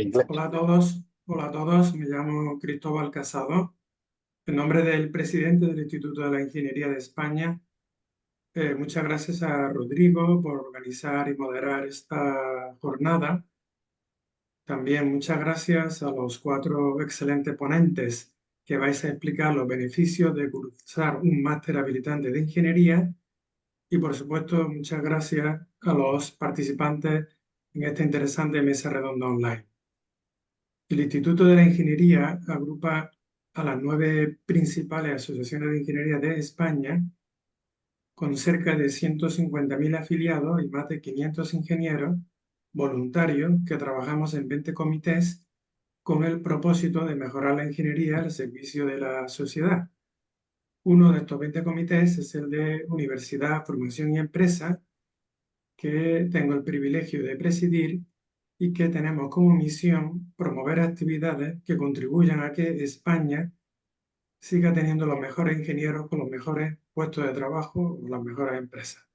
Inglés. Hola a todos, me llamo Cristóbal Casado. En nombre del presidente del Instituto de la Ingeniería de España, muchas gracias a Rodrigo por organizar y moderar esta jornada. También muchas gracias a los 4 excelentes ponentes que vais a explicar los beneficios de cursar un máster habilitante de ingeniería. Y por supuesto, muchas gracias a los participantes en esta interesante mesa redonda online. El Instituto de la Ingeniería agrupa a las 9 principales asociaciones de ingeniería de España, con cerca de 150.000 afiliados y más de 500 ingenieros voluntarios que trabajamos en 20 comités con el propósito de mejorar la ingeniería al servicio de la sociedad. Uno de estos 20 comités es el de Universidad, Formación y Empresa, que tengo el privilegio de presidir y que tenemos como misión promover actividades que contribuyan a que España siga teniendo los mejores ingenieros con los mejores puestos de trabajo o las mejores empresas.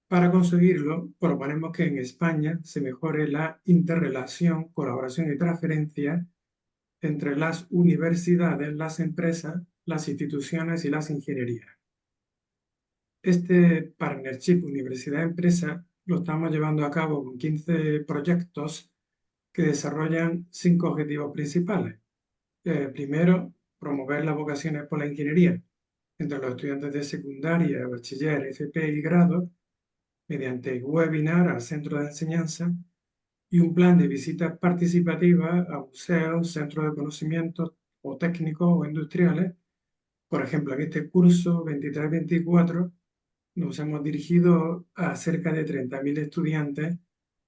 Para conseguirlo, proponemos que en España se mejore la interrelación, colaboración y transferencia entre las universidades, las empresas, las instituciones y las ingenierías. Este partnership universidad-empresa lo estamos llevando a cabo con 15 proyectos que desarrollan 5 objetivos principales. Primero, promover las vocaciones por la ingeniería entre los estudiantes de secundaria, bachiller, FP y grado, mediante webinar a centros de enseñanza y un plan de visitas participativas a museos, centros de conocimiento o técnicos o industriales. Por ejemplo, en este curso 23-24 nos hemos dirigido a cerca de 30.000 estudiantes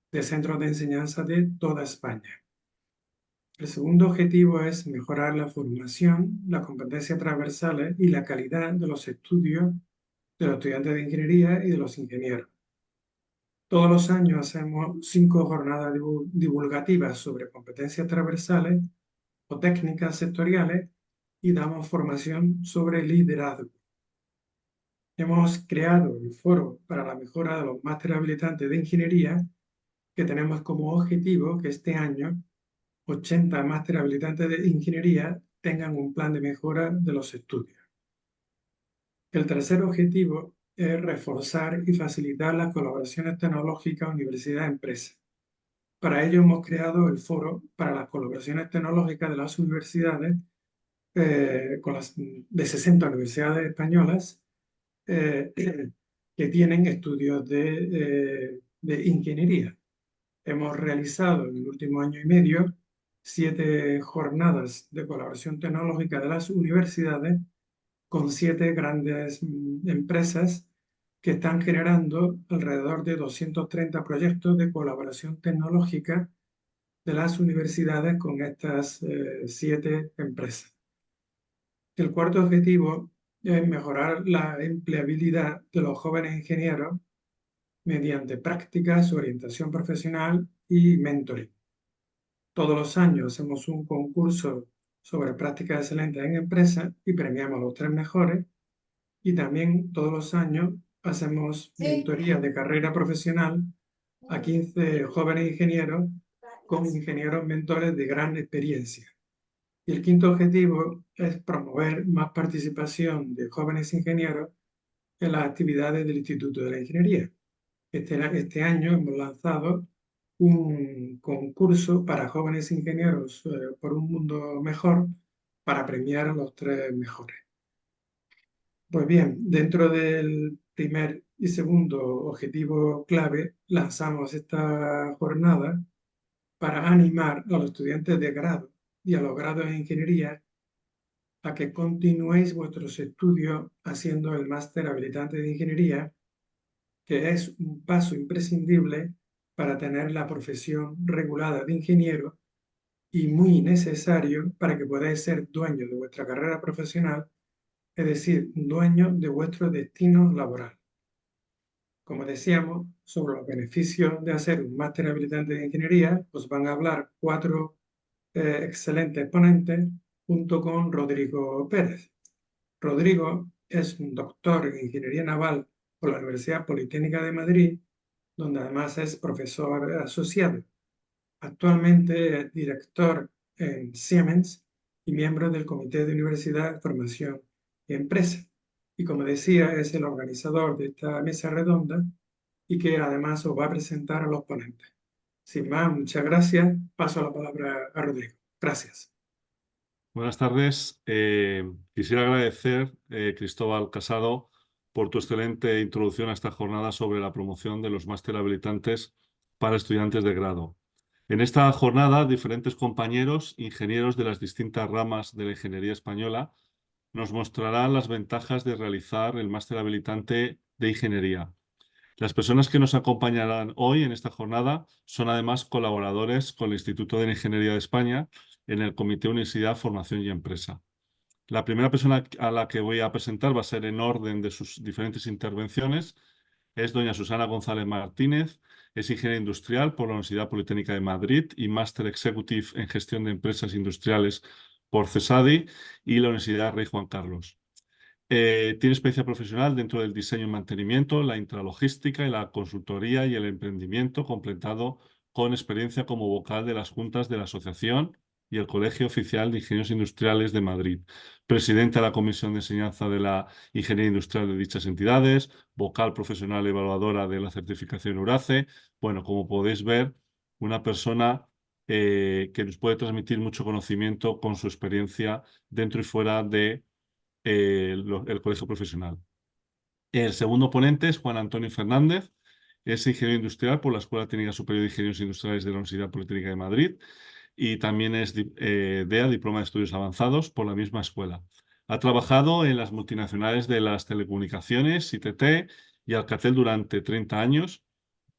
de centros de enseñanza de toda España. El segundo objetivo es mejorar la formación, las competencias transversales y la calidad de los estudios de los estudiantes de ingeniería y de los ingenieros. Todos los años hacemos 5 jornadas divulgativas sobre competencias transversales o técnicas sectoriales y damos formación sobre liderazgo. Hemos creado el Foro para la Mejora de los Másteres Habilitantes de Ingeniería, que tenemos como objetivo que este año 80 másteres habilitantes de ingeniería tengan un plan de mejora de los estudios. El tercer objetivo es reforzar y facilitar las colaboraciones tecnológicas universidad-empresa. Para ello hemos creado el Foro para las Colaboraciones Tecnológicas de las Universidades, de 60 universidades españolas que tienen estudios de ingeniería. Hemos realizado en el último año y medio 7 jornadas de colaboración tecnológica de las universidades con 7 grandes empresas que están generando alrededor de 230 proyectos de colaboración tecnológica de las universidades con estas 7 empresas. El cuarto objetivo es mejorar la empleabilidad de los jóvenes ingenieros mediante prácticas, orientación profesional y mentoring. Todos los años hacemos un concurso sobre prácticas excelentes en empresas y premiamos a los 3 mejores. Y también todos los años hacemos mentoría de carrera profesional a 15 jóvenes ingenieros con ingenieros mentores de gran experiencia. Y el quinto objetivo es promover más participación de jóvenes ingenieros en las actividades del Instituto de la Ingeniería. Este año hemos lanzado un concurso para jóvenes ingenieros por un mundo mejor para premiar a los 3 mejores. Pues bien, dentro del primer y segundo objetivo clave, lanzamos esta jornada para animar a los estudiantes de grado y a los grados de ingeniería a que continuéis vuestros estudios haciendo el máster habilitante de ingeniería, que es un paso imprescindible para tener la profesión regulada de ingeniero y muy necesario para que podáis ser dueños de vuestra carrera profesional, es decir, dueños de vuestro destino laboral. Como decíamos, sobre los beneficios de hacer un máster habilitante de ingeniería, os van a hablar 4 excelentes ponentes junto con Rodrigo Pérez. Rodrigo es un doctor en Ingeniería Naval por la Universidad Politécnica de Madrid, donde además es profesor asociado. Actualmente es director en Siemens y miembro del Comité de Universidad, Formación y Empresa. Y como decía, es el organizador de esta mesa redonda y que además os va a presentar a los ponentes. Sin más, muchas gracias. Paso la palabra a Rodrigo. Gracias. Buenas tardes. Quisiera agradecer, Cristóbal Casado, por tu excelente introducción a esta jornada sobre la promoción de los máster habilitantes para estudiantes de grado. En esta jornada, diferentes compañeros, ingenieros de las distintas ramas de la ingeniería española, nos mostrarán las ventajas de realizar el máster habilitante de ingeniería. Las personas que nos acompañarán hoy en esta jornada son además colaboradores con el Instituto de Ingeniería de España en el Comité Universidad, Formación y Empresa. La primera persona a la que voy a presentar va a ser en orden de sus diferentes intervenciones. Es doña Susana González Martínez, es ingeniera industrial por la Universidad Politécnica de Madrid y Máster Executive en Gestión de Empresas Industriales por CESADI y la Universidad Rey Juan Carlos. Tiene experiencia profesional dentro del diseño y mantenimiento, la intralogística y la consultoría y el emprendimiento, completado con experiencia como vocal de las juntas de la Asociación y el Colegio Oficial de Ingenieros Industriales de Madrid, presidenta de la Comisión de Enseñanza de la Ingeniería Industrial de dichas entidades, vocal profesional evaluadora de la certificación URACE. Bueno, como podéis ver, una persona que nos puede transmitir mucho conocimiento con su experiencia dentro y fuera de el colegio profesional. El segundo ponente es Juan Antonio Fernández, es ingeniero industrial por la Escuela Técnica Superior de Ingenieros Industriales de la Universidad Politécnica de Madrid y también es DEA, Diploma de Estudios Avanzados, por la misma escuela. Ha trabajado en las multinacionales de las telecomunicaciones, ITT y Alcatel durante 30 años.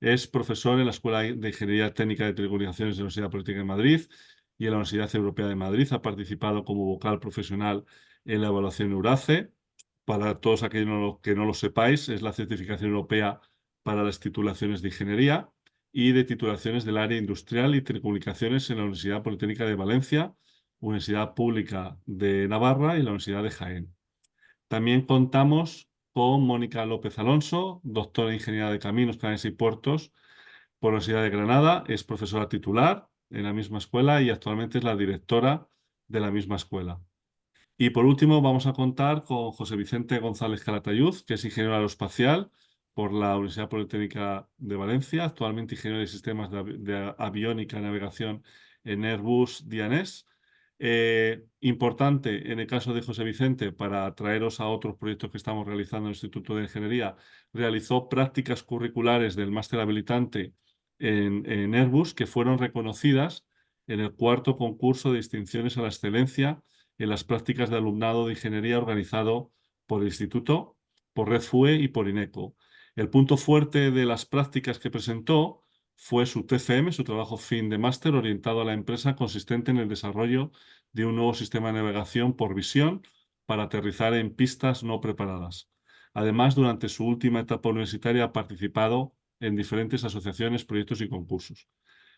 Es profesor en la Escuela de Ingeniería Técnica de Telecomunicaciones de la Universidad Politécnica de Madrid y en la Universidad Europea de Madrid. Ha participado como vocal profesional en la evaluación EURACE. Para todos aquellos que no lo sepáis, es la certificación europea para las titulaciones de ingeniería y de titulaciones del área industrial y telecomunicaciones en la Universidad Politécnica de Valencia, Universidad Pública de Navarra y la Universidad de Jaén. También contamos con Mónica López Alonso, doctora en Ingeniería de Caminos, Canales y Puertos por la Universidad de Granada. Es profesora titular en la misma escuela y actualmente es la directora de la misma escuela. Y por último vamos a contar con José Vicente González Calatayud, que es ingeniero aeroespacial por la Universidad Politécnica de Valencia, actualmente ingeniero de sistemas de aviónica y navegación en Airbus Dianés. Importante en el caso de José Vicente, para traeros a otros proyectos que estamos realizando en el Instituto de Ingeniería, realizó prácticas curriculares del máster habilitante en Airbus que fueron reconocidas en el cuarto concurso de distinciones a la excelencia en las prácticas de alumnado de ingeniería organizado por el Instituto, por Red FUE y por INECO. El punto fuerte de las prácticas que presentó fue su TFM, su trabajo fin de máster orientado a la empresa, consistente en el desarrollo de un nuevo sistema de navegación por visión para aterrizar en pistas no preparadas. Además, durante su última etapa universitaria ha participado en diferentes asociaciones, proyectos y concursos.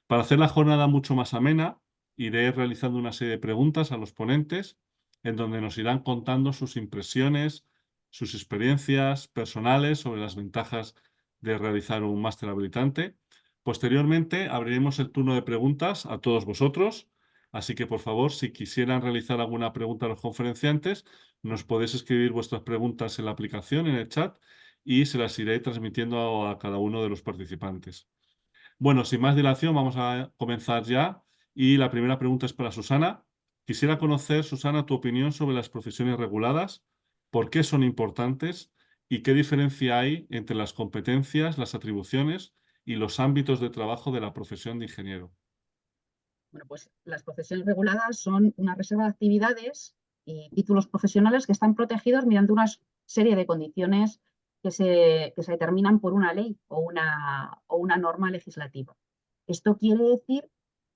Para hacer la jornada mucho más amena, iré realizando una serie de preguntas a los ponentes en donde nos irán contando sus impresiones, sus experiencias personales sobre las ventajas de realizar un máster habilitante. Posteriormente abriremos el turno de preguntas a todos vosotros, así que por favor, si quisieran realizar alguna pregunta a los conferenciantes, nos podéis escribir vuestras preguntas en la aplicación, en el chat, y se las iré transmitiendo a cada uno de los participantes. Bueno, sin más dilación, vamos a comenzar ya. Y la primera pregunta es para Susana. Quisiera conocer, Susana, tu opinión sobre las profesiones reguladas, por qué son importantes y qué diferencia hay entre las competencias, las atribuciones y los ámbitos de trabajo de la profesión de ingeniero. Bueno, pues las profesiones reguladas son una reserva de actividades y títulos profesionales que están protegidos mediante una serie de condiciones que se determinan por una ley o una norma legislativa. Esto quiere decir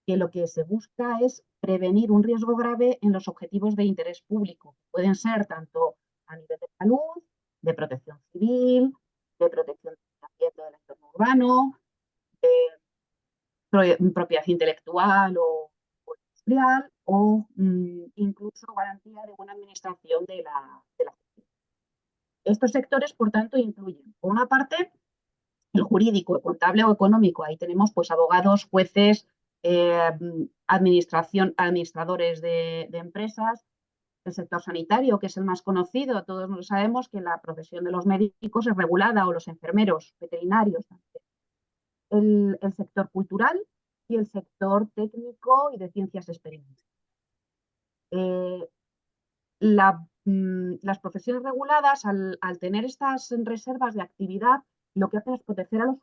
que lo que se busca es prevenir un riesgo grave en los objetivos de interés público. Pueden ser tanto a nivel de salud, de protección civil, de protección del entorno urbano, de propiedad intelectual o industrial o incluso garantía de buena administración de la justicia. Estos sectores, por tanto, incluyen, por una parte, el jurídico, el contable o económico. Ahí tenemos pues abogados, jueces, administradores de empresas, el sector sanitario, que es el más conocido. Todos sabemos que la profesión de los médicos es regulada, o los enfermeros, veterinarios. El sector cultural y el sector técnico y de ciencias experimentales. Las profesiones reguladas, al tener estas reservas de actividad, lo que hacen es proteger a los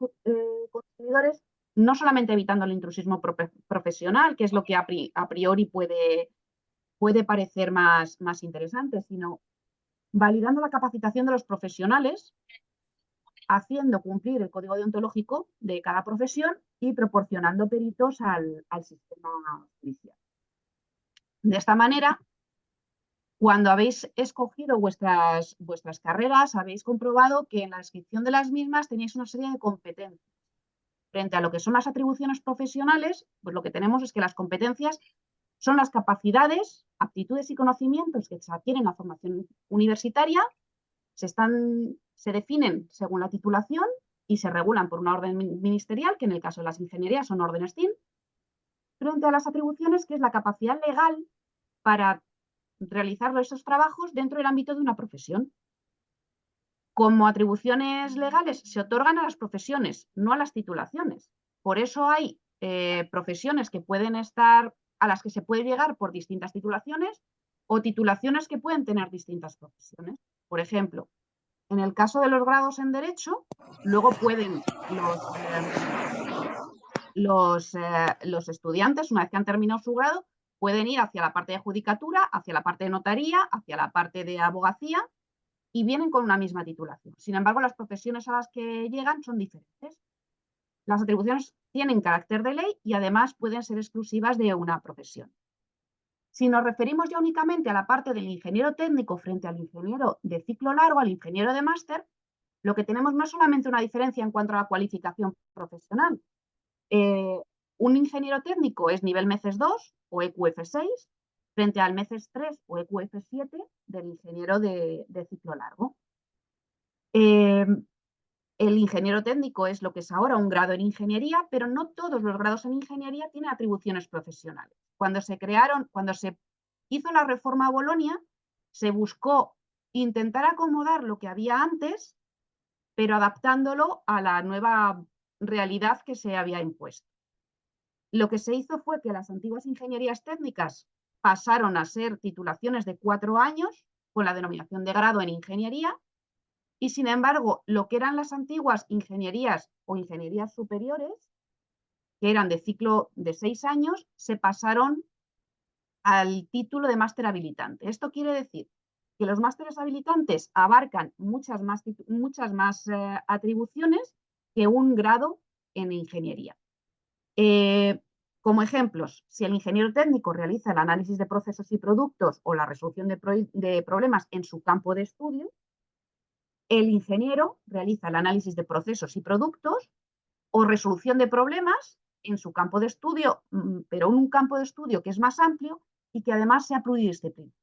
consumidores, no solamente evitando el intrusismo profesional, que es lo que a priori puede parecer más interesante, sino validando la capacitación de los profesionales, haciendo cumplir el código deontológico de cada profesión y proporcionando peritos al sistema judicial. De esta manera, cuando habéis escogido vuestras carreras, habéis comprobado que en la descripción de las mismas tenéis una serie de competencias. Frente a lo que son las atribuciones profesionales, pues lo que tenemos es que las competencias son las capacidades, aptitudes y conocimientos que se adquieren en la formación universitaria, se definen según la titulación y se regulan por una orden ministerial, que en el caso de las ingenierías son órdenes CIN, frente a las atribuciones, que es la capacidad legal para realizar esos trabajos dentro del ámbito de una profesión. Como atribuciones legales se otorgan a las profesiones, no a las titulaciones. Por eso hay profesiones que pueden estar, a las que se puede llegar por distintas titulaciones, o titulaciones que pueden tener distintas profesiones. Por ejemplo, en el caso de los grados en Derecho, luego pueden los estudiantes, una vez que han terminado su grado, pueden ir hacia la parte de judicatura, hacia la parte de notaría, hacia la parte de abogacía, y vienen con una misma titulación. Sin embargo, las profesiones a las que llegan son diferentes. Las atribuciones tienen carácter de ley y además pueden ser exclusivas de una profesión. Si nos referimos ya únicamente a la parte del ingeniero técnico frente al ingeniero de ciclo largo, al ingeniero de máster, lo que tenemos no es solamente una diferencia en cuanto a la cualificación profesional. Un ingeniero técnico es nivel MECES 2 o EQF 6 frente al MECES 3 o EQF 7 del ingeniero de ciclo largo. El ingeniero técnico es lo que es ahora un grado en ingeniería, pero no todos los grados en ingeniería tienen atribuciones profesionales. Cuando se hizo la reforma Bolonia, se buscó intentar acomodar lo que había antes, pero adaptándolo a la nueva realidad que se había impuesto. Lo que se hizo fue que las antiguas ingenierías técnicas pasaron a ser titulaciones de 4 años con la denominación de grado en ingeniería, y sin embargo, lo que eran las antiguas ingenierías o ingenierías superiores, que eran de ciclo de 6 años, se pasaron al título de máster habilitante. Esto quiere decir que los másteres habilitantes abarcan muchas más atribuciones que un grado en ingeniería. Como ejemplos, si el ingeniero técnico realiza el análisis de procesos y productos o la resolución de problemas en su campo de estudio, el ingeniero realiza el análisis de procesos y productos o resolución de problemas en su campo de estudio, pero en un campo de estudio que es más amplio y que además sea pluridisciplinario.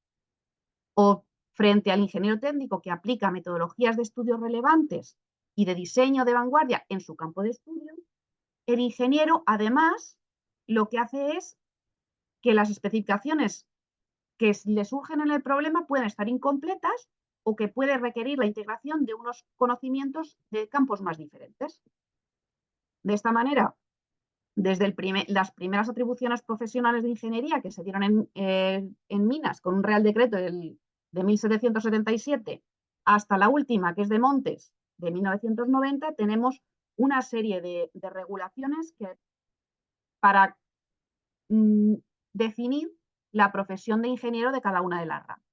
O frente al ingeniero técnico que aplica metodologías de estudios relevantes y de diseño de vanguardia en su campo de estudio, el ingeniero además lo que hace es que las especificaciones que le surgen en el problema pueden estar incompletas o que puede requerir la integración de unos conocimientos de campos más diferentes. De esta manera, desde las primeras atribuciones profesionales de ingeniería que se dieron en minas con un Real Decreto de 1777 hasta la última, que es de Montes, de 1990, tenemos una serie de regulaciones para definir la profesión de ingeniero de cada una de las ramas.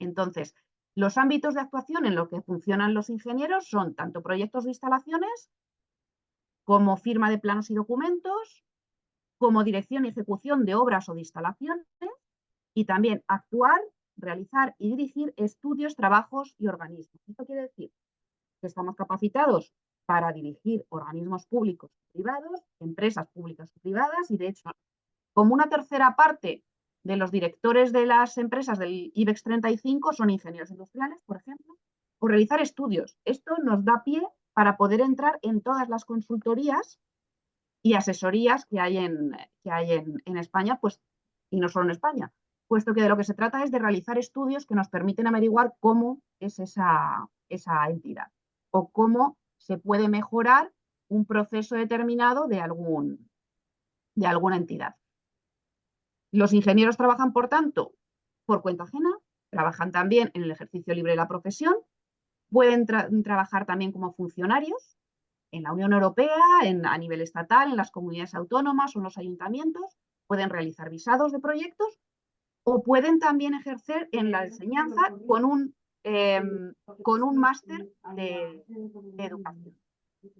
Entonces, los ámbitos de actuación en los que funcionan los ingenieros son tanto proyectos de instalaciones, como firma de planos y documentos, como dirección y ejecución de obras o de instalaciones, y también actuar, realizar y dirigir estudios, trabajos y organismos. Esto quiere decir que estamos capacitados para dirigir organismos públicos y privados, empresas públicas y privadas, y de hecho, como una tercera parte de los directores de las empresas del IBEX 35 son ingenieros industriales, por ejemplo, o realizar estudios. Esto nos da pie para poder entrar en todas las consultorías y asesorías que hay que hay en España, pues, y no solo en España, puesto que de lo que se trata es de realizar estudios que nos permiten averiguar cómo es esa entidad o cómo se puede mejorar un proceso determinado de alguna entidad. Los ingenieros trabajan, por tanto, por cuenta ajena, trabajan también en el ejercicio libre de la profesión, pueden trabajar también como funcionarios en la Unión Europea, a nivel estatal, en las comunidades autónomas o en los ayuntamientos, pueden realizar visados de proyectos o pueden también ejercer en la enseñanza con un máster de educación.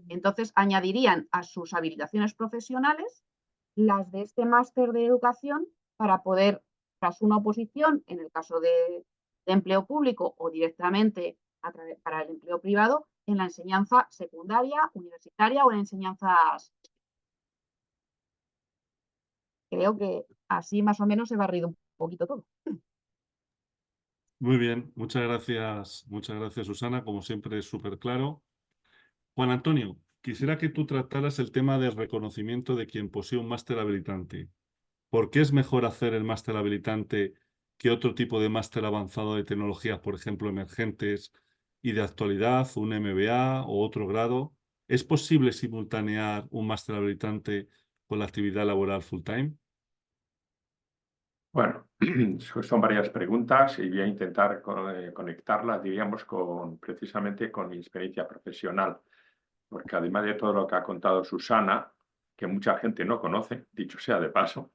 Entonces, añadirían a sus habilitaciones profesionales las de este máster de educación para poder, tras una oposición, en el caso de empleo público o directamente para el empleo privado, en la enseñanza secundaria, universitaria o en enseñanzas. Creo que así más o menos he barrido un poquito todo. Muy bien, muchas gracias, Susana, como siempre es súper claro. Juan Antonio, quisiera que tú trataras el tema del reconocimiento de quien posee un máster habilitante. ¿Por qué es mejor hacer el máster habilitante que otro tipo de máster avanzado de tecnologías, por ejemplo, emergentes y de actualidad, un MBA o otro grado? ¿Es posible simultanear un máster habilitante con la actividad laboral full time? Bueno, son varias preguntas y voy a intentar conectarlas, diríamos, precisamente con mi experiencia profesional, porque además de todo lo que ha contado Susana, que mucha gente no conoce, dicho sea de paso,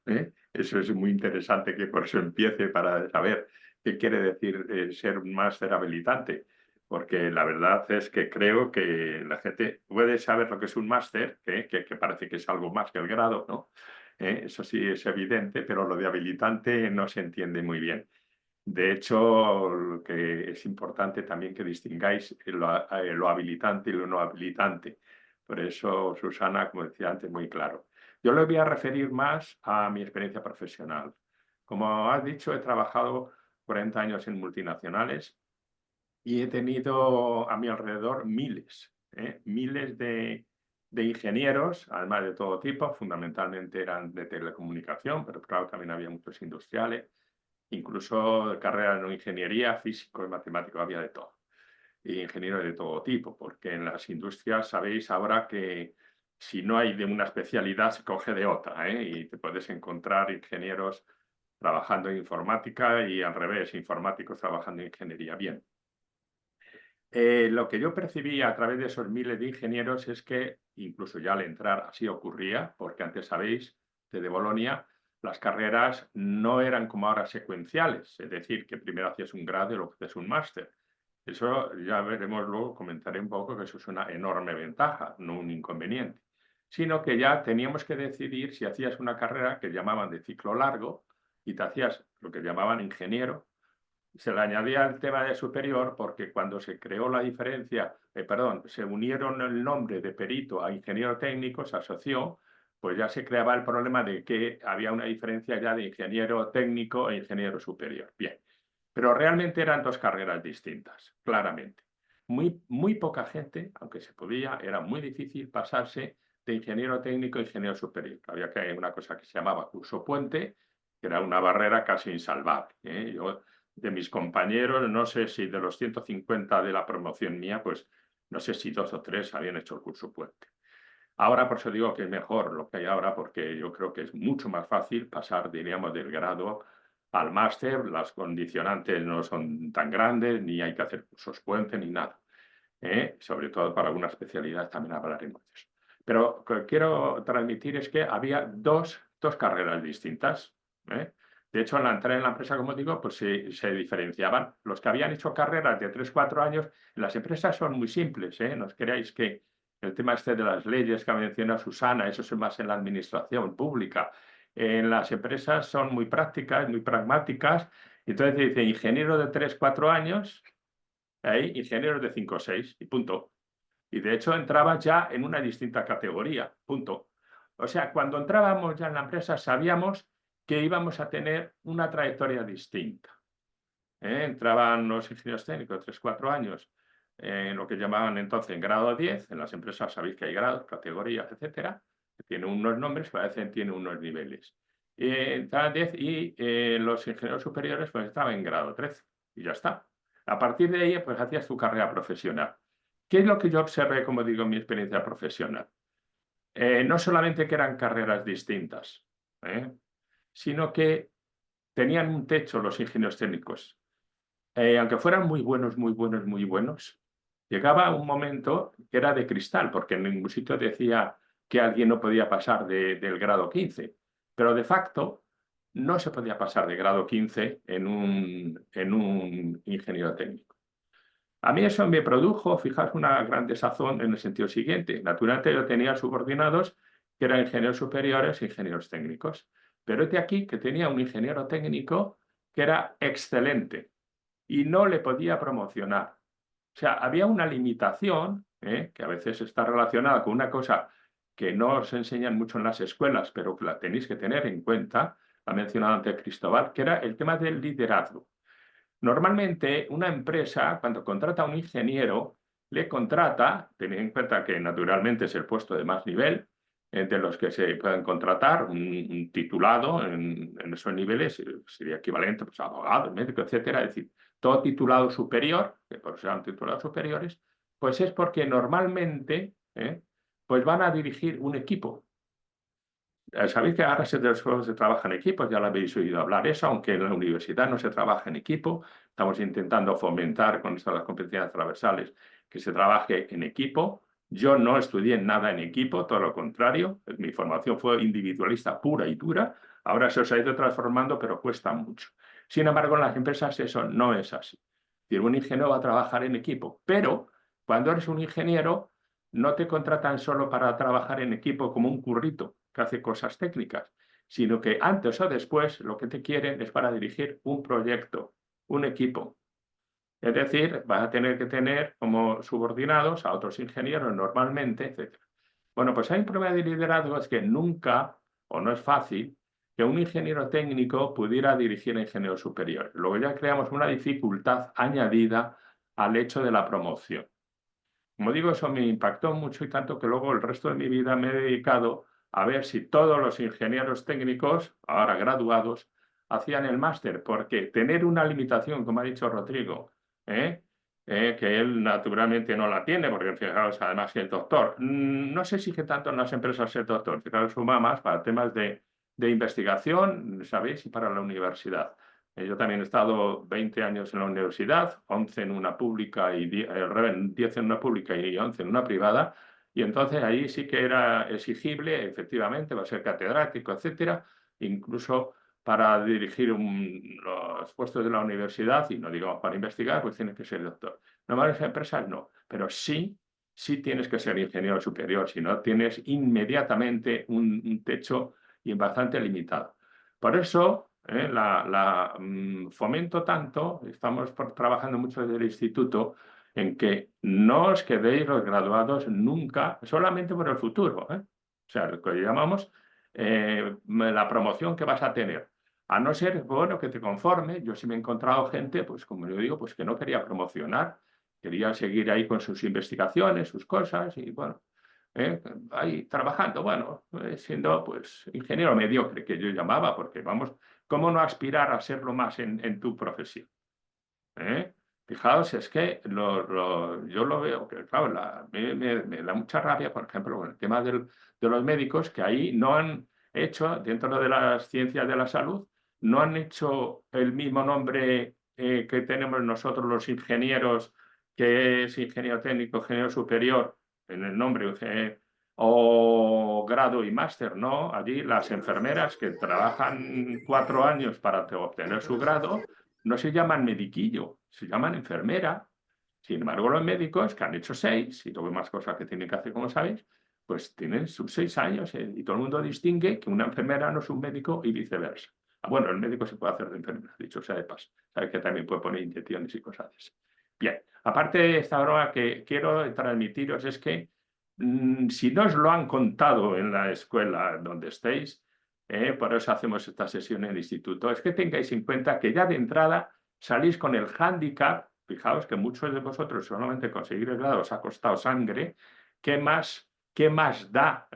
eso es muy interesante que por eso empiece para saber qué quiere decir ser un máster habilitante, porque la verdad es que creo que la gente puede saber lo que es un máster, que parece que es algo más que el grado, ¿no? Eso sí es evidente, pero lo de habilitante no se entiende muy bien. De hecho, lo que es importante también que distingáis lo habilitante y lo no habilitante. Por eso, Susana, como decía antes, muy claro. Yo le voy a referir más a mi experiencia profesional. Como has dicho, he trabajado 40 años en multinacionales y he tenido a mi alrededor miles de ingenieros, además de todo tipo, fundamentalmente eran de telecomunicación, pero claro, también había muchos industriales, incluso carreras de ingeniería, físicos, matemáticos, había de todo. Y ingenieros de todo tipo, porque en las industrias sabéis ahora que si no hay de una especialidad se coge de otra, y te puedes encontrar ingenieros trabajando en informática y al revés, informáticos trabajando en ingeniería. Bien. Lo que yo percibía a través de esos miles de ingenieros es que, incluso ya al entrar así ocurría, porque antes sabéis, desde Bolonia, las carreras no eran como ahora secuenciales, es decir, que primero hacías un grado y luego hacías un máster. Eso ya veremos luego, comentaré un poco que eso es una enorme ventaja, no un inconveniente, sino que ya teníamos que decidir si hacías una carrera que llamaban de ciclo largo y te hacías lo que llamaban ingeniero. Se le añadía el tema de superior porque cuando se creó la diferencia, se unieron el nombre de perito a ingeniero técnico, se asoció, pues ya se creaba el problema de que había una diferencia ya de ingeniero técnico e ingeniero superior. Bien, pero realmente eran dos carreras distintas, claramente. Muy poca gente, aunque se podía, era muy difícil pasarse de ingeniero técnico a ingeniero superior. Había que una cosa que se llamaba curso puente, que era una barrera casi insalvable. Yo, de mis compañeros, no sé si de los 150 de la promoción mía, pues no sé si 2 o 3 habían hecho el curso puente. Ahora, por eso digo que es mejor lo que hay ahora, porque yo creo que es mucho más fácil pasar, diríamos, del grado al máster. Las condicionantes no son tan grandes, ni hay que hacer cursos puente, ni nada. Sobre todo para algunas especialidades también hablaremos de eso. Pero lo que quiero transmitir es que había dos carreras distintas. De hecho, al entrar en la empresa, como digo, pues se diferenciaban. Los que habían hecho carreras de 3-4 años, las empresas son muy simples. No os creáis que el tema este de las leyes que ha mencionado Susana, eso es más en la administración pública. En las empresas son muy prácticas, muy pragmáticas. Entonces dice, ingeniero de 3-4 años, hay ingenieros de 5 o 6 y punto. Y de hecho entrabas ya en una distinta categoría, punto. O sea, cuando entrábamos ya en la empresa sabíamos que íbamos a tener una trayectoria distinta. Entraban los ingenieros técnicos 3-4 años en lo que llamaban entonces grado 10, en las empresas sabéis que hay grados, categorías, etcétera, Tiene unos nombres, pero a veces tiene unos niveles. Los ingenieros superiores pues estaban en grado 13 y ya está. A partir de ahí pues hacías tu carrera profesional. ¿Qué es lo que yo observé, como digo, en mi experiencia profesional? No solamente que eran carreras distintas, sino que tenían un techo los ingenieros técnicos. Aunque fueran muy buenos, muy buenos, muy buenos, llegaba un momento que era de cristal, porque en ningún sitio decía que alguien no podía pasar del grado 15, pero de facto no se podía pasar de grado 15 en un ingeniero técnico. A mí eso me produjo, fijaos, una gran desazón en el sentido siguiente. Naturalmente yo tenía subordinados que eran ingenieros superiores e ingenieros técnicos, pero este aquí que tenía un ingeniero técnico que era excelente y no le podía promocionar. O sea, había una limitación, que a veces está relacionada con una cosa que no os enseñan mucho en las escuelas, pero que la tenéis que tener en cuenta, ha mencionado antes Cristóbal, que era el tema del liderazgo. Normalmente, una empresa, cuando contrata a un ingeniero, le contrata, teniendo en cuenta que naturalmente es el puesto de más nivel, de los que se pueden contratar, un titulado en esos niveles, sería equivalente pues, a abogado, médico, etcétera. Es decir, todo titulado superior, que por eso sean titulados superiores, pues es porque normalmente pues van a dirigir un equipo. Sabéis que ahora se trabaja en equipos, ya lo habéis oído hablar eso, aunque en la universidad no se trabaja en equipo. Estamos intentando fomentar con estas las competencias transversales que se trabaje en equipo. Yo no estudié nada en equipo, todo lo contrario. Mi formación fue individualista pura y dura. Ahora se os ha ido transformando, pero cuesta mucho. Sin embargo, en las empresas eso no es así. Es decir, un ingeniero va a trabajar en equipo, pero cuando eres un ingeniero no te contratan solo para trabajar en equipo como un currito que hace cosas técnicas, sino que antes o después lo que te quieren es para dirigir un proyecto, un equipo. Es decir, vas a tener que tener como subordinados a otros ingenieros normalmente, etc. Bueno, pues hay un problema de liderazgo, es que nunca, o no es fácil, que un ingeniero técnico pudiera dirigir a ingenieros superiores. Luego ya creamos una dificultad añadida al hecho de la promoción. Como digo, eso me impactó mucho y tanto que luego el resto de mi vida me he dedicado a ver si todos los ingenieros técnicos, ahora graduados, hacían el máster, porque tener una limitación, como ha dicho Rodrigo, que él naturalmente no la tiene, porque fijaos, además que es doctor, no se exige tanto en las empresas ser doctor, fijaos, suma más para temas de investigación, ¿sabéis? Y para la universidad. Yo también he estado 20 años en la universidad, 11 en una pública y 10 en una pública y 11 en una privada, y entonces ahí sí que era exigible, efectivamente, va a ser catedrático, etcétera, incluso para dirigir los puestos de la universidad, y no digamos para investigar, pues tienes que ser doctor. Normales empresas no, pero sí tienes que ser ingeniero superior, si no tienes inmediatamente un techo y bastante limitado. Por eso fomento tanto, estamos trabajando mucho desde el instituto, en que no os quedéis los graduados nunca, solamente por el futuro. O sea, lo que llamamos la promoción que vas a tener. A no ser, bueno, que te conforme. Yo sí me he encontrado gente, pues como yo digo, pues que no quería promocionar, quería seguir ahí con sus investigaciones, sus cosas, y bueno, ahí trabajando, bueno, siendo pues ingeniero mediocre, que yo llamaba, porque vamos, ¿cómo no aspirar a serlo más en tu profesión? Fijaos, es que yo lo veo, que claro, me da mucha rabia, por ejemplo, con el tema de los médicos, que ahí no han hecho, dentro de las ciencias de la salud, no han hecho el mismo nombre que tenemos nosotros los ingenieros, que es ingeniero técnico, ingeniero superior, en el nombre, o grado y máster, ¿no? Allí las enfermeras que trabajan 4 años para obtener su grado, no se llaman mediquillo, se llaman enfermera. Sin embargo, los médicos que han hecho 6, y todo más cosas que tienen que hacer, como sabéis, pues tienen sus 6 años, y todo el mundo distingue que una enfermera no es un médico y viceversa. Bueno, el médico se puede hacer de enfermera, dicho sea de paso. Sabes que también puede poner inyecciones y cosas así. Bien, aparte de esta broma que quiero transmitiros es que si no os lo han contado en la escuela donde estéis, por eso hacemos esta sesión en el instituto, es que tengáis en cuenta que ya de entrada salís con el hándicap. Fijaos que muchos de vosotros solamente conseguir el grado os ha costado sangre. ¿Qué más da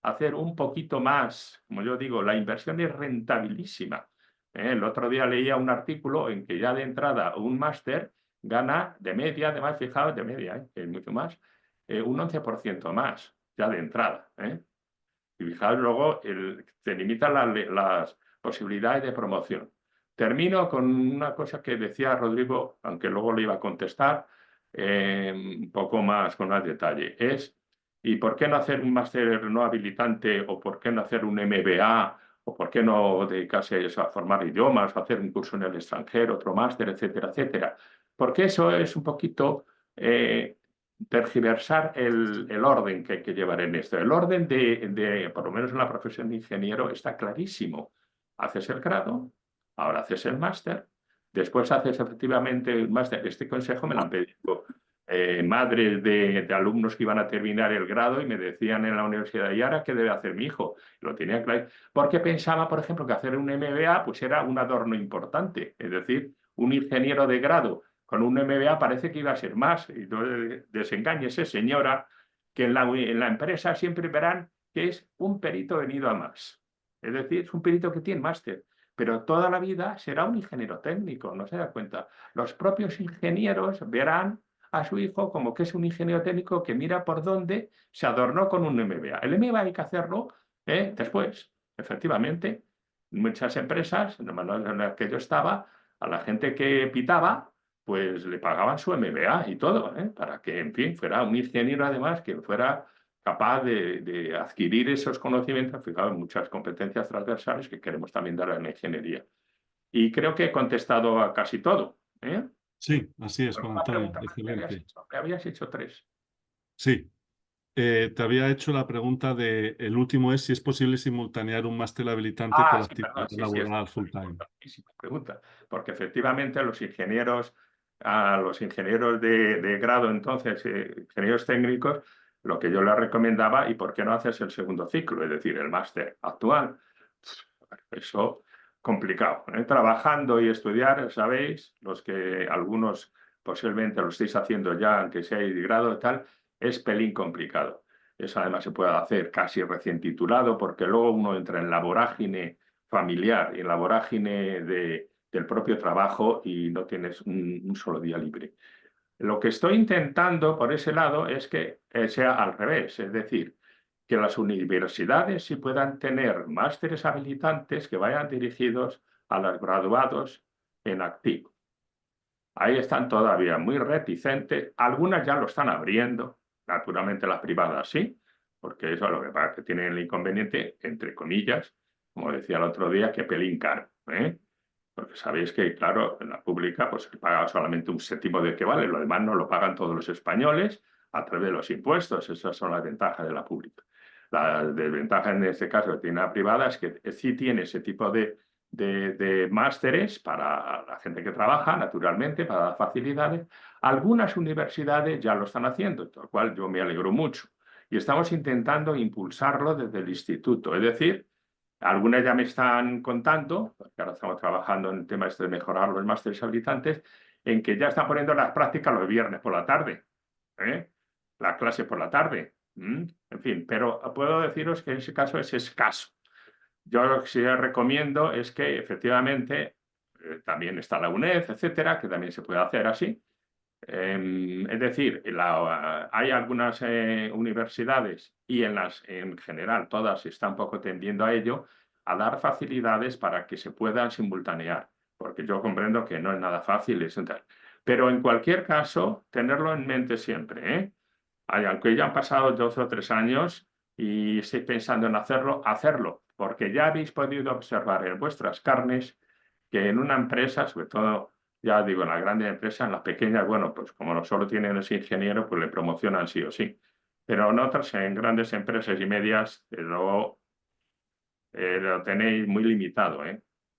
hacer un poquito más, como yo digo, la inversión es rentabilísima. El otro día leía un artículo en que ya de entrada un máster gana de media, además, fijaos, de media, que es mucho más, un 11% más, ya de entrada. Y fijaos luego, te limitan las posibilidades de promoción. Termino con una cosa que decía Rodrigo, aunque luego le iba a contestar un poco más con más detalle. ¿Y por qué no hacer un máster no habilitante o por qué no hacer un MBA o por qué no dedicarse a eso, a formar idiomas o hacer un curso en el extranjero, otro máster, etcétera, etcétera? Porque eso es un poquito tergiversar el orden que hay que llevar en esto. El orden por lo menos en la profesión de ingeniero, está clarísimo. Haces el grado, ahora haces el máster, después haces efectivamente el máster. Este consejo me lo han pedido madres de alumnos que iban a terminar el grado y me decían en la universidad, ¿y ahora qué debe hacer mi hijo? Lo tenía claro. Porque pensaba, por ejemplo, que hacer un MBA pues era un adorno importante. Es decir, un ingeniero de grado con un MBA parece que iba a ser más. Y desengáñese, señora, que en la empresa siempre verán que es un perito venido a más. Es decir, es un perito que tiene máster, pero toda la vida será un ingeniero técnico, no se da cuenta. Los propios ingenieros verán a su hijo como que es un ingeniero técnico que mira por dónde se adornó con un MBA. El MBA hay que hacerlo después, efectivamente. Muchas empresas, en las que yo estaba, a la gente que pitaba, pues le pagaban su MBA y todo, para que, en fin, fuera un ingeniero además que fuera capaz de adquirir esos conocimientos, fijaos, muchas competencias transversales que queremos también dar en la ingeniería. Y creo que he contestado a casi todo. Sí, así es, Juan Una Antonio. pregunta más Excelente. me habías hecho 3. Sí. Te había hecho la pregunta de, el último es si es posible simultanear un máster habilitante con la Sí, actividad perdón, sí, laboral es full time. importantísima pregunta, porque efectivamente los ingenieros de grado, entonces, ingenieros técnicos, lo que yo les recomendaba, ¿y por qué no haces el segundo ciclo? Es decir, el máster actual. Eso complicado. Trabajando y estudiar, sabéis, los que algunos posiblemente lo estéis haciendo ya, aunque seáis de grado y tal, es pelín complicado. Eso además se puede hacer casi recién titulado, porque luego uno entra en la vorágine familiar y en la vorágine del propio trabajo y no tienes un solo día libre. Lo que estoy intentando por ese lado es que sea al revés, es decir, que las universidades sí puedan tener másteres habilitantes que vayan dirigidos a los graduados en activo. Ahí están todavía muy reticentes, algunas ya lo están abriendo, naturalmente las privadas sí, porque eso es lo que pasa, que tienen el inconveniente, entre comillas, como decía el otro día, que pelín caro, porque sabéis que, claro, en la pública pues se paga solamente un séptimo de que vale, lo demás no lo pagan todos los españoles a través de los impuestos, esas son las ventajas de la pública. La desventaja en este caso que tiene la privada es que sí tiene ese tipo de másteres para la gente que trabaja, naturalmente, para dar facilidades. Algunas universidades ya lo están haciendo, lo cual yo me alegro mucho. Y estamos intentando impulsarlo desde el instituto. Es decir, algunas ya me están contando, porque ahora estamos trabajando en el tema este de mejorar los másteres habilitantes, en que ya están poniendo las prácticas los viernes por la tarde. La clase por la tarde. En fin, pero puedo deciros que en ese caso es escaso. Yo lo que sí recomiendo es que efectivamente también está la UNED, etcétera, que también se puede hacer así. Es decir, hay algunas universidades y en general todas están un poco tendiendo a ello, a dar facilidades para que se puedan simultanear, porque yo comprendo que no es nada fácil, pero en cualquier caso, tenerlo en mente siempre. Aunque ya han pasado 2 o 3 años y estoy pensando en hacerlo, porque ya habéis podido observar en vuestras carnes que en una empresa, sobre todo, ya digo, en las grandes empresas, en las pequeñas, bueno, pues como solo tienen ese ingeniero, pues le promocionan sí o sí. Pero en otras, en grandes empresas y medias, lo tenéis muy limitado,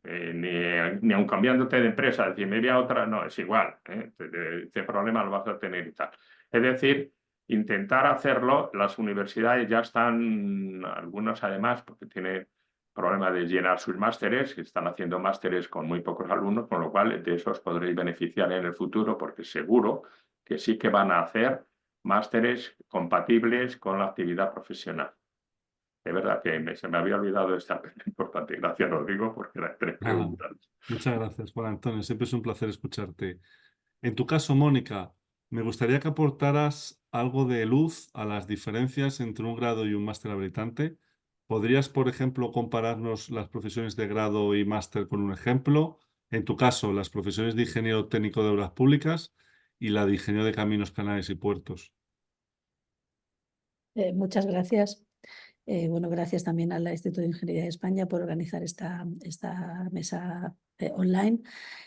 ni aun cambiándote de empresa, es decir, me voy a otra, no, es igual, este problema lo vas a tener y tal. Es decir, intentar hacerlo, las universidades ya están, algunos además, porque tienen problemas de llenar sus másteres, que están haciendo másteres con muy pocos alumnos, con lo cual de esos podréis beneficiar en el futuro, porque seguro que sí que van a hacer másteres compatibles con la actividad profesional. Es verdad que se me había olvidado esta parte importante. Gracias, Rodrigo, porque eran 3 Nada. preguntas. Muchas gracias, Juan Antonio. Siempre es un placer escucharte. En tu caso, Mónica, me gustaría que aportaras algo de luz a las diferencias entre un grado y un máster habilitante. ¿Podrías, por ejemplo, compararnos las profesiones de grado y máster con un ejemplo? En tu caso, las profesiones de ingeniero técnico de obras públicas y la de ingeniero de caminos, canales y puertos. Muchas gracias. Bueno, gracias también al Instituto de Ingeniería de España por organizar esta mesa online.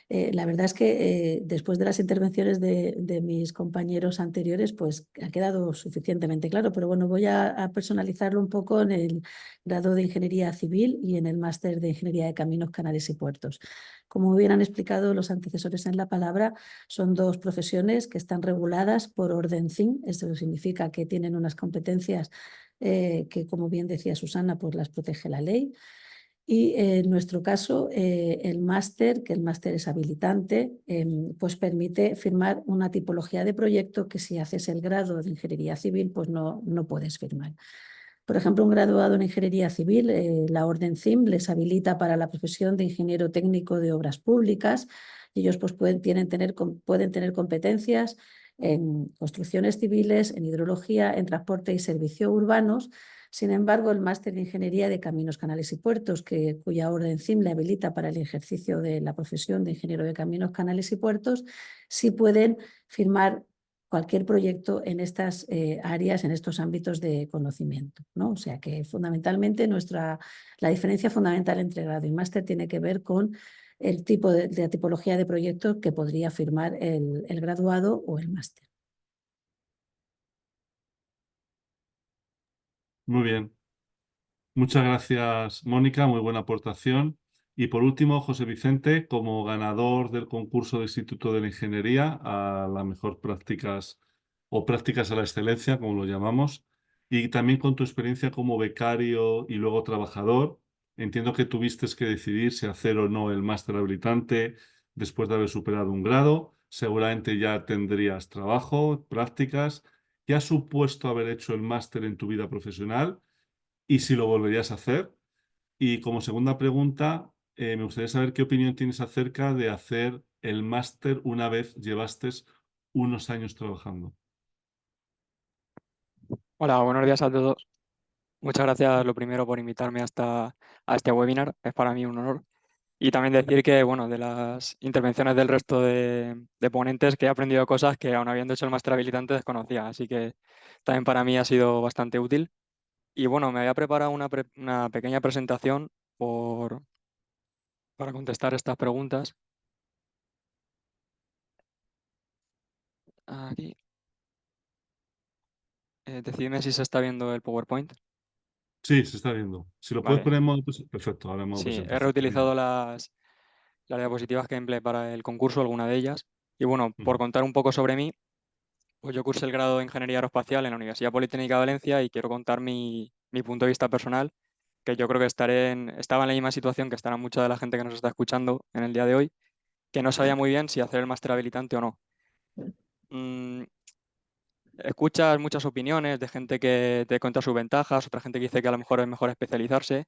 La verdad es que después de las intervenciones de mis compañeros anteriores, pues ha quedado suficientemente claro, pero bueno, voy a personalizarlo un poco en el grado de Ingeniería Civil y en el máster de Ingeniería de Caminos, Canales y Puertos. Como bien han explicado los antecesores en la palabra, son dos profesiones que están reguladas por orden CIN. Eso significa que tienen unas competencias que, como bien decía Susana, pues las protege la ley. Y en nuestro caso, el máster, que el máster es habilitante, pues permite firmar una tipología de proyecto que si haces el grado de Ingeniería Civil, pues no puedes firmar. Por ejemplo, un graduado en Ingeniería Civil, la Orden CIM les habilita para la profesión de ingeniero técnico de obras públicas. Y ellos pues, pueden tener competencias en construcciones civiles, en hidrología, en transporte y servicios urbanos. Sin embargo, el máster de Ingeniería de Caminos, Canales y Puertos, cuya Orden CIM le habilita para el ejercicio de la profesión de ingeniero de caminos, canales y puertos, sí pueden firmar cualquier proyecto en estas áreas, en estos ámbitos de conocimiento, ¿no? O sea que fundamentalmente la diferencia fundamental entre grado y máster tiene que ver con el tipo de tipología de proyecto que podría firmar el graduado o el máster. Muy bien. Muchas gracias, Mónica. Muy buena aportación. Y por último, José Vicente, como ganador del concurso de Instituto de la Ingeniería a la mejor prácticas o prácticas a la excelencia, como lo llamamos, y también con tu experiencia como becario y luego trabajador, entiendo que tuviste que decidir si hacer o no el máster habilitante después de haber superado un grado. Seguramente ya tendrías trabajo, prácticas. ¿Qué ha supuesto haber hecho el máster en tu vida profesional? Y si lo volverías a hacer. Y como segunda pregunta, me gustaría saber qué opinión tienes acerca de hacer el máster una vez llevastes unos años trabajando. Hola, buenos días a todos. Muchas gracias, lo primero, por invitarme a este webinar. Es para mí un honor. Y también decir que, bueno, de las intervenciones del resto de ponentes, que he aprendido cosas que, aun habiendo hecho el máster habilitante, desconocía. Así que también para mí ha sido bastante útil. Y bueno, me había preparado una pequeña presentación para contestar estas preguntas. Aquí. Decidme si se está viendo el PowerPoint. Sí, se está viendo. Si lo puedes Vale. poner en modo perfecto, ahora en modo Sí, he presentación. reutilizado las diapositivas que empleé para el concurso, alguna de ellas. Y bueno, por Ujú. contar un poco sobre mí, pues yo cursé el grado de Ingeniería Aeroespacial en la Universidad Politécnica de Valencia y quiero contar mi punto de vista personal, que yo creo que estaba en la misma situación que estará mucha de la gente que nos está escuchando en el día de hoy, que no sabía muy bien si hacer el máster habilitante o no. Mm, Escuchas muchas opiniones de gente que te cuenta sus ventajas, otra gente que dice que a lo mejor es mejor especializarse.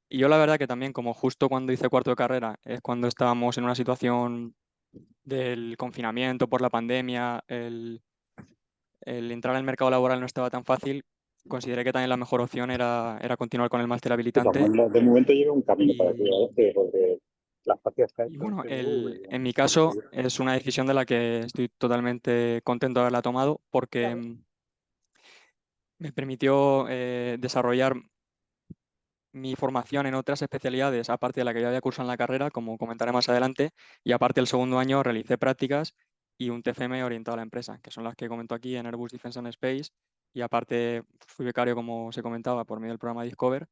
Y yo la verdad que también, como justo cuando hice cuarto de carrera, es cuando estábamos en una situación del confinamiento por la pandemia, el entrar al mercado laboral no estaba tan fácil, consideré que también la mejor opción era continuar con el máster habilitante. De momento lleva un camino para que Y, porque las partidas que ha y hecho bueno, en en mi caso es una decisión de la que estoy totalmente contento de haberla tomado porque me permitió desarrollar mi formación en otras especialidades, aparte de la que ya había cursado en la carrera, como comentaré más adelante, y aparte el segundo año realicé prácticas y un TFM orientado a la empresa, que son las que comento aquí en Airbus Defence and Space, y aparte fui becario, como se comentaba, por medio del programa Discover,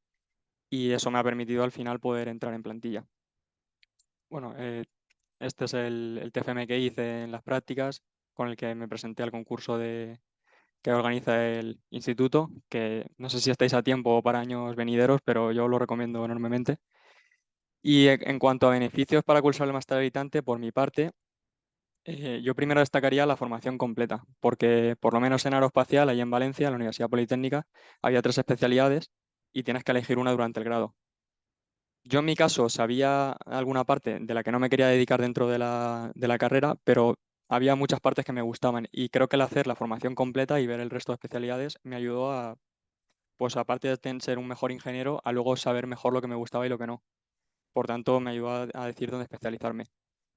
y eso me ha permitido al final poder entrar en plantilla. Bueno, este es el TFM que hice en las prácticas, con el que me presenté al concurso que organiza el instituto, que no sé si estáis a tiempo para años venideros, pero yo lo recomiendo enormemente. Y en cuanto a beneficios para cursar el máster habilitante, por mi parte, yo primero destacaría la formación completa, porque por lo menos en aeroespacial, ahí en Valencia, en la Universidad Politécnica, había 3 especialidades y tienes que elegir una durante el grado. Yo en mi caso sabía alguna parte de la que no me quería dedicar dentro de la carrera, pero había muchas partes que me gustaban y creo que el hacer la formación completa y ver el resto de especialidades me ayudó a, pues aparte de ser un mejor ingeniero, a luego saber mejor lo que me gustaba y lo que no. Por tanto, me ayudó a decir dónde especializarme.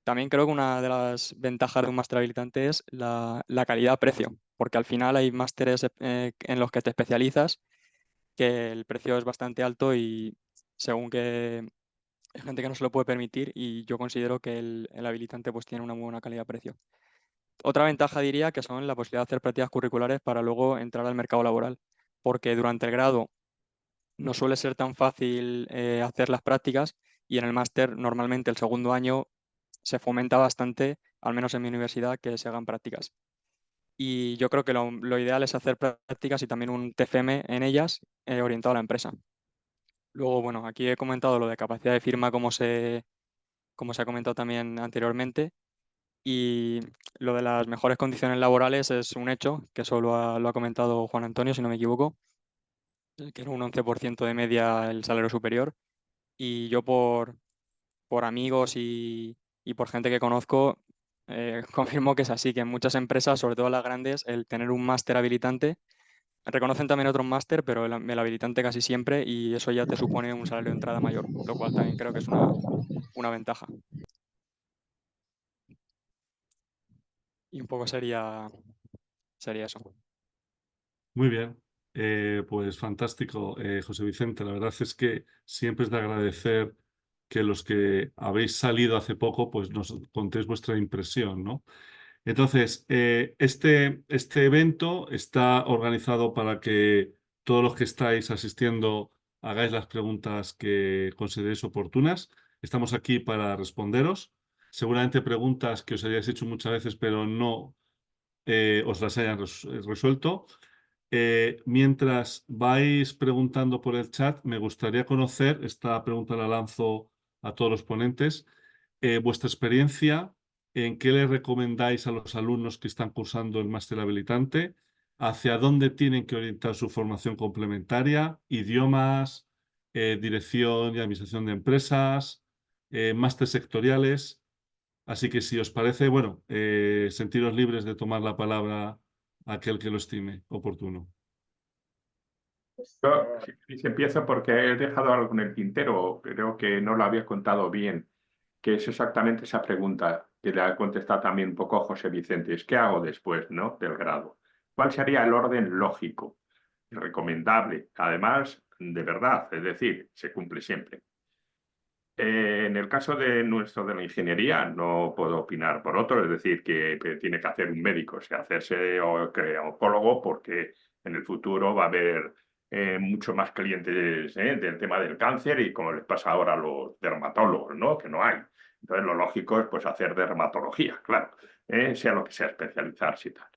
También creo que una de las ventajas de un máster habilitante es la calidad-precio, porque al final hay másteres en los que te especializas que el precio es bastante alto y según que hay gente que no se lo puede permitir y yo considero que el habilitante pues tiene una muy buena calidad-precio. Otra ventaja diría que son la posibilidad de hacer prácticas curriculares para luego entrar al mercado laboral, porque durante el grado no suele ser tan fácil hacer las prácticas y en el máster normalmente el segundo año se fomenta bastante, al menos en mi universidad, que se hagan prácticas. Y yo creo que lo ideal es hacer prácticas y también un TFM en ellas orientado a la empresa. Luego, bueno, aquí he comentado lo de capacidad de firma como se ha comentado también anteriormente. Y lo de las mejores condiciones laborales es un hecho, que eso lo ha comentado Juan Antonio, si no me equivoco, que era un 11% de media el salario superior. Y yo por amigos y por gente que conozco, confirmo que es así, que en muchas empresas, sobre todo las grandes, el tener un máster habilitante, reconocen también otros máster, pero el habilitante casi siempre, y eso ya te supone un salario de entrada mayor, lo cual también creo que es una ventaja. Y un poco sería eso. Muy bien, pues fantástico, José Vicente. La verdad es que siempre es de agradecer que los que habéis salido hace poco, pues nos contéis vuestra impresión, ¿no? Entonces, este evento está organizado para que todos los que estáis asistiendo hagáis las preguntas que consideréis oportunas. Estamos aquí para responderos. Seguramente preguntas que os hayáis hecho muchas veces, pero no os las hayan resuelto. Mientras vais preguntando por el chat, me gustaría conocer, esta pregunta la lanzo a todos los ponentes, vuestra experiencia, en qué le recomendáis a los alumnos que están cursando el máster habilitante, hacia dónde tienen que orientar su formación complementaria, idiomas, dirección y administración de empresas, máster sectoriales. Así que si os parece, bueno, sentiros libres de tomar la palabra a aquel que lo estime oportuno. Yo si empiezo porque he dejado algo en el tintero, creo que no lo había contado bien, que es exactamente esa pregunta que le ha contestado también un poco José Vicente, es ¿qué hago después, ¿no? del grado? ¿Cuál sería el orden lógico y recomendable? Además, de verdad, es decir, se cumple siempre. En el caso de nuestro de la ingeniería, no puedo opinar por otro, es decir, que tiene que hacer un médico, o sea, hacerse oncólogo, porque en el futuro va a haber mucho más clientes del tema del cáncer y como les pasa ahora a los dermatólogos, ¿no? Que no hay. Entonces, lo lógico es pues hacer dermatología, claro, sea lo que sea, especializarse y tal.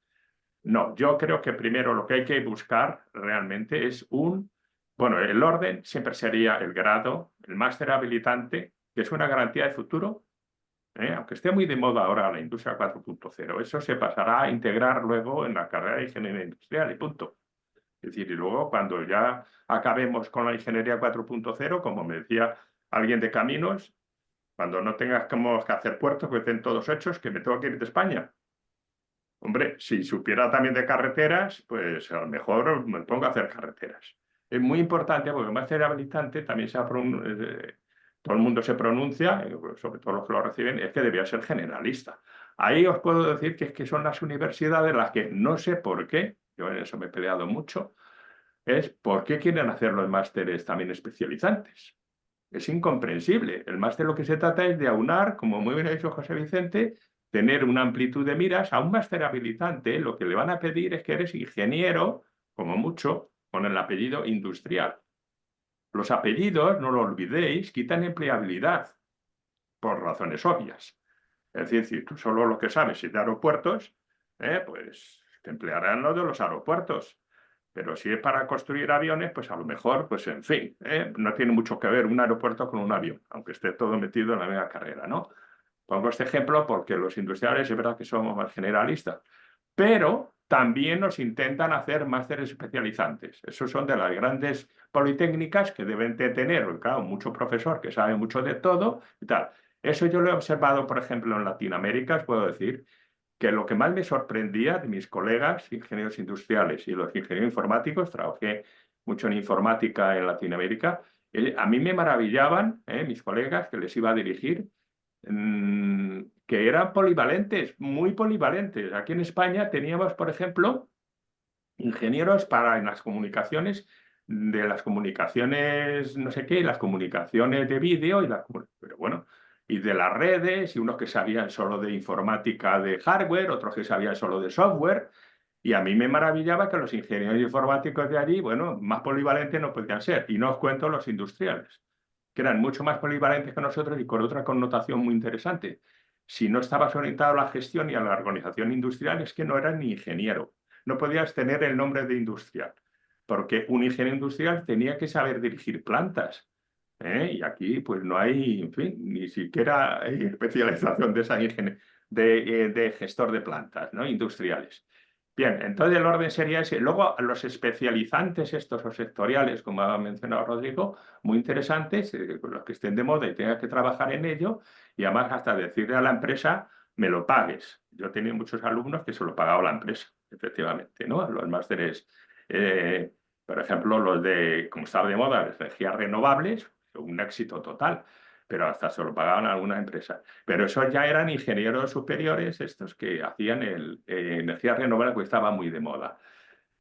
No, yo creo que primero lo que hay que buscar realmente es bueno, el orden siempre sería el grado, el máster habilitante, que es una garantía de futuro, aunque esté muy de moda ahora la industria 4.0, eso se pasará a integrar luego en la carrera de ingeniería industrial y punto. Es decir, y luego cuando ya acabemos con la ingeniería 4.0, como me decía alguien de caminos, cuando no tengamos que hacer puertos, que estén todos hechos, que me tengo que ir de España. Hombre, si supiera también de carreteras, pues a lo mejor me pongo a hacer carreteras. Es muy importante porque el máster habilitante también todo el mundo se pronuncia, sobre todo los que lo reciben, es que debía ser generalista. Ahí os puedo decir que es que son las universidades las que no sé por qué, yo en eso me he peleado mucho, es por qué quieren hacer los másteres también especializantes. Es incomprensible. El máster lo que se trata es de aunar, como muy bien ha dicho José Vicente, tener una amplitud de miras. A un máster habilitante lo que le van a pedir es que eres ingeniero, como mucho, con el apellido industrial. Los apellidos, no lo olvidéis, quitan empleabilidad, por razones obvias. Es decir, si tú solo lo que sabes es de aeropuertos, pues te emplearán lo de los aeropuertos. Pero si es para construir aviones, pues a lo mejor, pues en fin, no tiene mucho que ver un aeropuerto con un avión, aunque esté todo metido en la misma carrera, ¿no? Pongo este ejemplo porque los industriales es verdad que somos más generalistas, pero también nos intentan hacer másteres especializantes. Esos son de las grandes politécnicas que deben de tener, claro, mucho profesor que sabe mucho de todo y tal. Eso yo lo he observado, por ejemplo, en Latinoamérica, os puedo decir que lo que más me sorprendía de mis colegas ingenieros industriales y los ingenieros informáticos, trabajé mucho en informática en Latinoamérica, a mí me maravillaban mis colegas que les iba a dirigir, que eran polivalentes, muy polivalentes. Aquí en España teníamos, por ejemplo, ingenieros para en las comunicaciones, de las comunicaciones no sé qué, las comunicaciones de vídeo, pero bueno, y de las redes, y unos que sabían solo de informática de hardware, otros que sabían solo de software. Y a mí me maravillaba que los ingenieros informáticos de allí, bueno, más polivalentes no podían ser. Y no os cuento los industriales, que eran mucho más polivalentes que nosotros y con otra connotación muy interesante. Si no estabas orientado a la gestión y a la organización industrial, es que no eras ni ingeniero. No podías tener el nombre de industrial, porque un ingeniero industrial tenía que saber dirigir plantas. Y aquí, pues no hay, en fin, ni siquiera hay especialización de esa de gestor de plantas, ¿no? Industriales. Bien, entonces el orden sería ese. Luego, los especializantes estos o sectoriales, como ha mencionado Rodrigo, muy interesantes, los que estén de moda y tengas que trabajar en ello, y además hasta decirle a la empresa, me lo pagues. Yo he tenido muchos alumnos que se lo pagaba la empresa, efectivamente, ¿no? Los másteres, por ejemplo, los de, como estaba de moda, las energías renovables, un éxito total, pero hasta se lo pagaban a algunas empresas. Pero esos ya eran ingenieros superiores, estos que hacían energías renovables, que estaba muy de moda.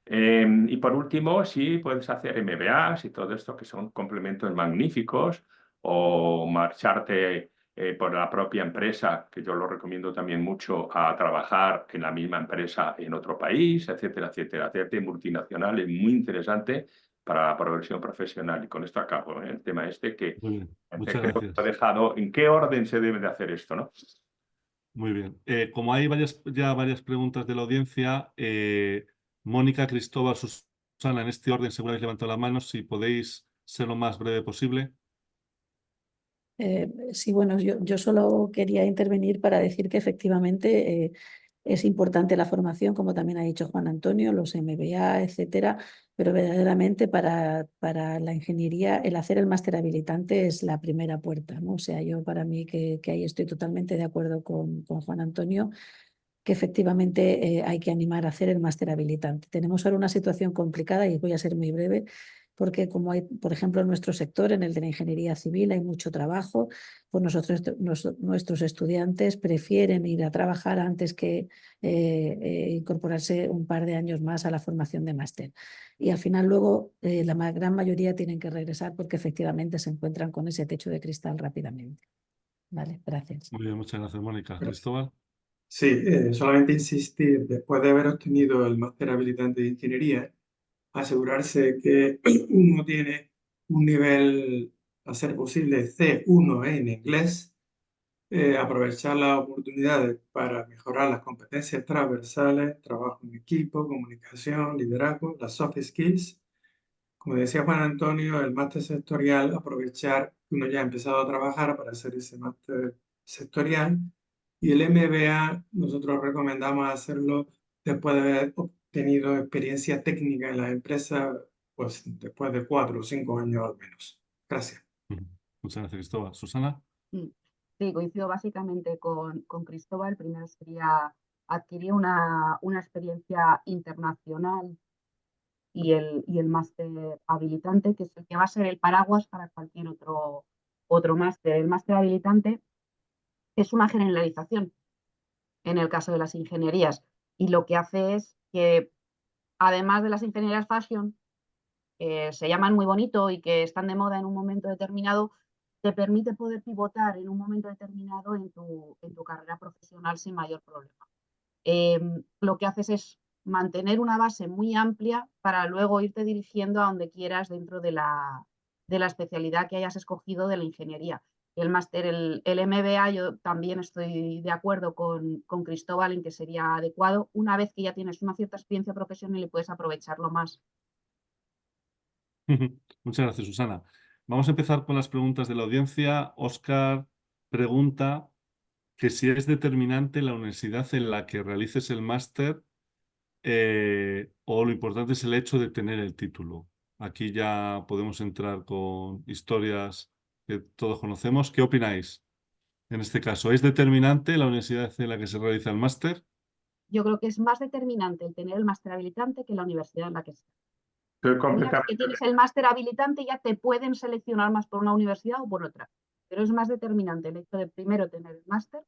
Y por último, sí puedes hacer MBAs y todo esto, que son complementos magníficos, o marcharte por la propia empresa, que yo lo recomiendo también mucho, a trabajar en la misma empresa en otro país, etcétera, etcétera. Hacerte multinacional es muy interesante para la progresión profesional. Y con esto acabo, el tema este que Muy bien, muchas creo que gracias. he dejado. ¿En qué orden se debe de hacer esto, no? Muy bien. Como hay ya varias preguntas de la audiencia, Mónica, Cristóbal, Susana, en este orden, según habéis levantado la mano, si podéis ser lo más breve posible. Sí, bueno, yo solo quería intervenir para decir que efectivamente es importante la formación, como también ha dicho Juan Antonio, los MBA, etcétera, pero verdaderamente para la ingeniería el hacer el máster habilitante es la primera puerta, ¿no? O sea, yo para mí que ahí estoy totalmente de acuerdo con Juan Antonio, que efectivamente hay que animar a hacer el máster habilitante. Tenemos ahora una situación complicada y voy a ser muy breve, porque como hay, por ejemplo, en nuestro sector, en el de la ingeniería civil, hay mucho trabajo, pues nuestros estudiantes prefieren ir a trabajar antes que incorporarse un par de años más a la formación de máster. Y al final luego la gran mayoría tienen que regresar porque efectivamente se encuentran con ese techo de cristal rápidamente. Vale, gracias. Muy bien, muchas gracias, Mónica. Cristóbal. Sí, solamente insistir, después de haber obtenido el máster habilitante de ingeniería, asegurarse que uno tiene un nivel, a ser posible, C1 en inglés, aprovechar las oportunidades para mejorar las competencias transversales, trabajo en equipo, comunicación, liderazgo, las soft skills. Como decía Juan Antonio, el máster sectorial, aprovechar que uno ya ha empezado a trabajar para hacer ese máster sectorial. Y el MBA, nosotros recomendamos hacerlo después de haber obtenido experiencia técnica en las empresas, pues después de 4 o 5 años al menos. Gracias. Muchas gracias, Cristóbal. Susana. Sí, coincido básicamente con Cristóbal. Primero sería adquirir una experiencia internacional y el máster habilitante, que es el que va a ser el paraguas para cualquier otro máster. El máster habilitante es una generalización en el caso de las ingenierías y lo que hace es que, además de las ingenierías fashion, se llaman muy bonito y que están de moda en un momento determinado, te permite poder pivotar en un momento determinado en tu carrera profesional sin mayor problema. Lo que haces es mantener una base muy amplia para luego irte dirigiendo a donde quieras dentro de la especialidad que hayas escogido de la ingeniería. El máster, el MBA, yo también estoy de acuerdo con Cristóbal en que sería adecuado una vez que ya tienes una cierta experiencia profesional y puedes aprovecharlo más. Muchas gracias, Susana. Vamos a empezar con las preguntas de la audiencia. Óscar pregunta que si es determinante la universidad en la que realices el máster o lo importante es el hecho de tener el título. Aquí ya podemos entrar con historias que todos conocemos. ¿Qué opináis en este caso? ¿Es determinante la universidad en la que se realiza el máster? Yo creo que es más determinante el tener el máster habilitante que la universidad en la que está. Estoy Una vez que completamente tienes el máster habilitante ya te pueden seleccionar más por una universidad o por otra, pero es más determinante el hecho de primero tener el máster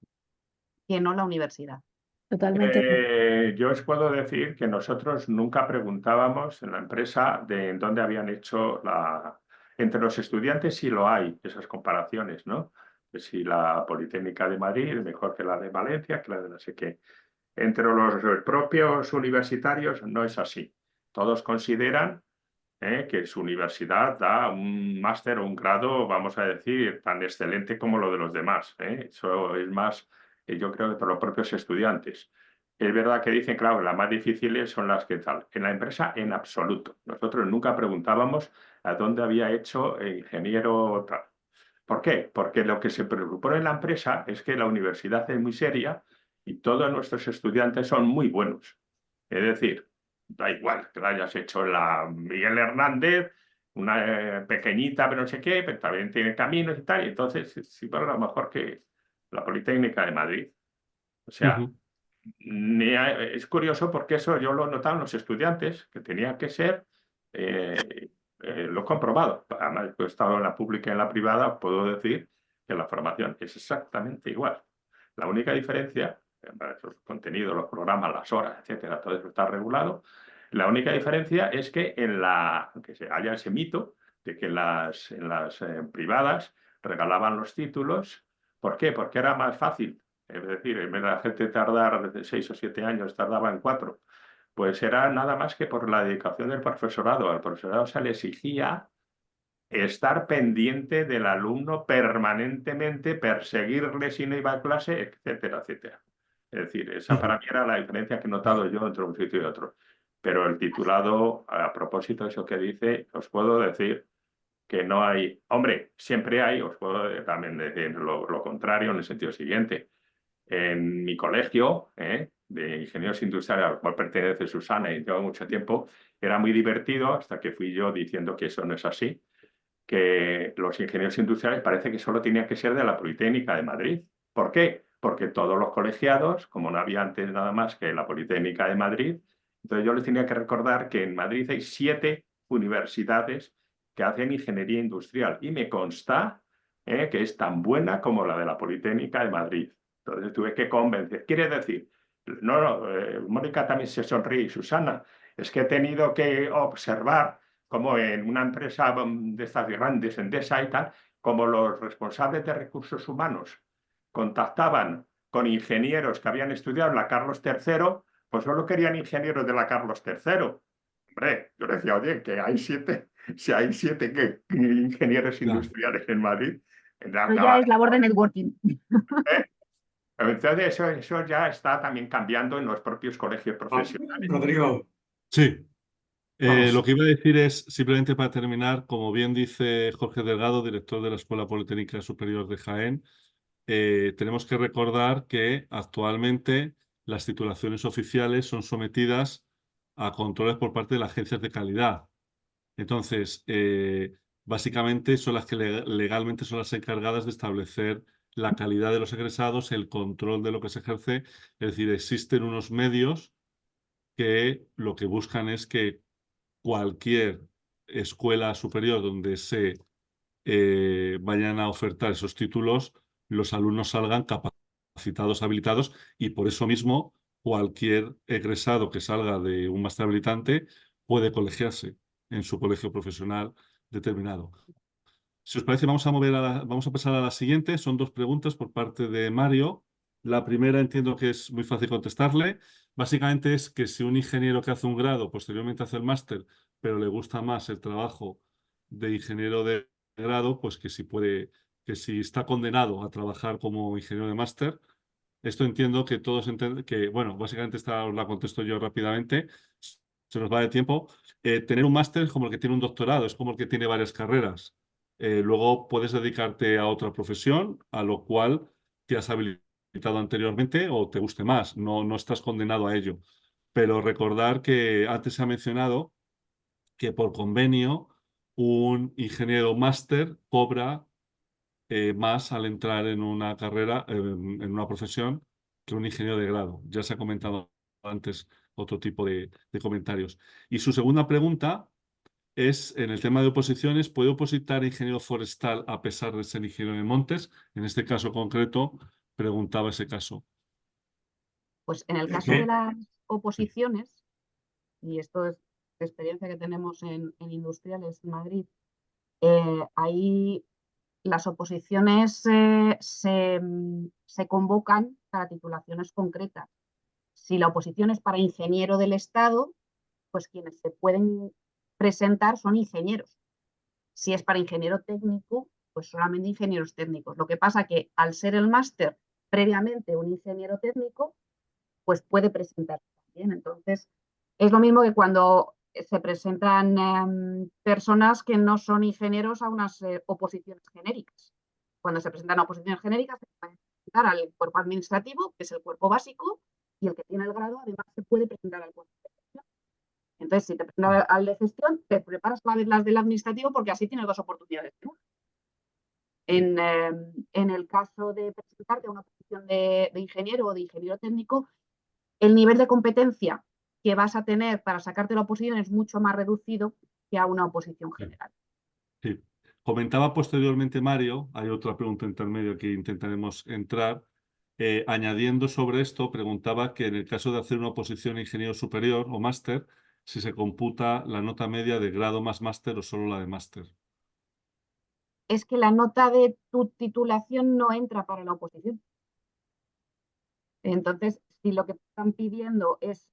que no la universidad. Totalmente. Yo os puedo decir que nosotros nunca preguntábamos en la empresa de en dónde habían hecho entre los estudiantes sí lo hay, esas comparaciones, ¿no? Que si la Politécnica de Madrid es mejor que la de Valencia, que la de no sé qué. Entre los propios universitarios no es así. Todos consideran que su universidad da un máster o un grado, vamos a decir, tan excelente como lo de los demás. Eso es más, yo creo que por los propios estudiantes. Es verdad que dicen, claro, las más difíciles son las que tal. En la empresa, en absoluto. Nosotros nunca preguntábamos a dónde había hecho ingeniero tal. ¿Por qué? Porque lo que se preocupó en la empresa es que la universidad es muy seria y todos nuestros estudiantes son muy buenos. Es decir, da igual que la hayas hecho la Miguel Hernández, una pequeñita, pero no sé qué, pero también tiene caminos y tal, y entonces sí, pero a lo mejor que la Politécnica de Madrid. O sea, es curioso porque eso yo lo he notado en los estudiantes, que tenía que ser, lo he comprobado. Además, he estado en la pública y en la privada, puedo decir que la formación es exactamente igual. La única diferencia, los contenidos, los programas, las horas, etcétera, todo eso está regulado. La única diferencia es que que haya ese mito de que en las privadas regalaban los títulos. ¿Por qué? Porque era más fácil. Es decir, en vez de la gente tardar de 6 o 7 años, tardaba en 4. Pues era nada más que por la dedicación del profesorado. Al profesorado se le exigía estar pendiente del alumno permanentemente, perseguirle si no iba a clase, etcétera, etcétera. Es decir, esa para mí era la diferencia que he notado yo entre un sitio y otro. Pero el titulado, a propósito de eso que dice, os puedo decir que no hay, hombre, siempre hay, os puedo también decir lo contrario en el sentido siguiente. En mi colegio de ingenieros industriales, al cual pertenece Susana y llevo mucho tiempo, era muy divertido hasta que fui yo diciendo que eso no es así, que los ingenieros industriales parece que solo tenían que ser de la Politécnica de Madrid. ¿Por qué? Porque todos los colegiados, como no había antes nada más que la Politécnica de Madrid, entonces yo les tenía que recordar que en Madrid hay 7 universidades que hacen ingeniería industrial y me consta que es tan buena como la de la Politécnica de Madrid. Entonces tuve que convencer. Quiere decir, no, Mónica también se sonríe y Susana, es que he tenido que observar como en una empresa de estas grandes, Endesa y tal, como los responsables de recursos humanos contactaban con ingenieros que habían estudiado en la Carlos III, pues solo querían ingenieros de la Carlos III. Hombre, yo decía, oye, que hay 7, si hay 7 ingenieros industriales en Madrid. Pero ya es labor de networking. Entonces eso ya está también cambiando en los propios colegios profesionales. Rodrigo, Sí. vamos. Lo que iba a decir es, simplemente para terminar, como bien dice Jorge Delgado, director de la Escuela Politécnica Superior de Jaén, tenemos que recordar que actualmente las titulaciones oficiales son sometidas a controles por parte de las agencias de calidad. Entonces, básicamente son las que legalmente son las encargadas de establecer la calidad de los egresados, el control de lo que se ejerce. Es decir, existen unos medios que lo que buscan es que cualquier escuela superior donde se vayan a ofertar esos títulos, los alumnos salgan capacitados, habilitados, y por eso mismo cualquier egresado que salga de un máster habilitante puede colegiarse en su colegio profesional determinado. Si os parece, vamos a pasar a la siguiente. Son 2 preguntas por parte de Mario. La primera entiendo que es muy fácil contestarle. Básicamente es que si un ingeniero que hace un grado posteriormente hace el máster, pero le gusta más el trabajo de ingeniero de grado, pues que si está condenado a trabajar como ingeniero de máster. Esto entiendo que todos entienden que, bueno, básicamente esta os la contesto yo rápidamente. Se nos va de tiempo. Tener un máster es como el que tiene un doctorado, es como el que tiene varias carreras. Luego puedes dedicarte a otra profesión, a lo cual te has habilitado anteriormente o te guste más. No estás condenado a ello. pero recordar que antes se ha mencionado que por convenio un ingeniero máster cobra más al entrar en una carrera, en una profesión, que un ingeniero de grado. Ya se ha comentado antes otro tipo de comentarios. Y su segunda pregunta es, en el tema de oposiciones, ¿puede opositar ingeniero forestal a pesar de ser ingeniero de montes? En este caso concreto, preguntaba ese caso. Pues en el caso de las oposiciones, y esto es la experiencia que tenemos en Industriales en Madrid, ahí las oposiciones se convocan para titulaciones concretas. Si la oposición es para ingeniero del Estado, pues quienes se pueden presentar son ingenieros. Si es para ingeniero técnico, pues solamente ingenieros técnicos. Lo que pasa que al ser el máster previamente un ingeniero técnico, pues puede presentarse también. Entonces, es lo mismo que cuando se presentan personas que no son ingenieros a unas oposiciones genéricas. Cuando se presentan a oposiciones genéricas, se puede presentar al cuerpo administrativo, que es el cuerpo básico, y el que tiene el grado, además, se puede presentar al cuerpo de gestión. Entonces, si te presentas al de gestión, te preparas para las del administrativo porque así tienes dos oportunidades. En el caso de presentarte a una posición de ingeniero o de ingeniero técnico, el nivel de competencia que vas a tener para sacarte la oposición es mucho más reducido que a una oposición general. Sí. Comentaba posteriormente Mario, hay otra pregunta intermedia que intentaremos entrar. Añadiendo sobre esto, preguntaba que en el caso de hacer una oposición a ingeniero superior o máster, si se computa la nota media de grado más máster o solo la de máster. Es que la nota de tu titulación no entra para la oposición. Entonces, si lo que te están pidiendo es